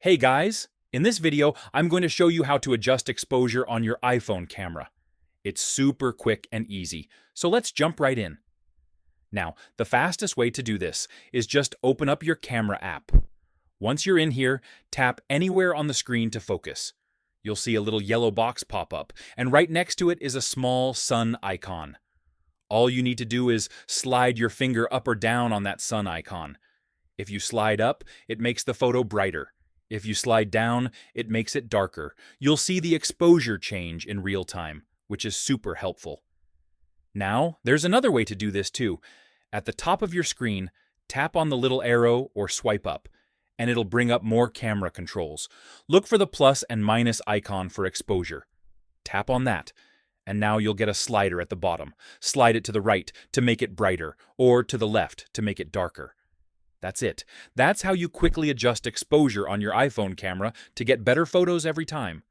Hey guys! In this video, I'm going to show you how to adjust exposure on your iPhone camera. It's super quick and easy, so let's jump right in. Now, the fastest way to do this is just open up your camera app. Once you're in here, tap anywhere on the screen to focus. You'll see a little yellow box pop up, and right next to it is a small sun icon. All you need to do is slide your finger up or down on that sun icon. If you slide up, it makes the photo brighter. If you slide down, it makes it darker. You'll see the exposure change in real time, which is super helpful. Now, there's another way to do this too. At the top of your screen, tap on the little arrow or swipe up, and it'll bring up more camera controls. Look for the plus and minus icon for exposure. Tap on that, and now you'll get a slider at the bottom. Slide it to the right to make it brighter, or to the left to make it darker. That's it. That's how you quickly adjust exposure on your iPhone camera to get better photos every time.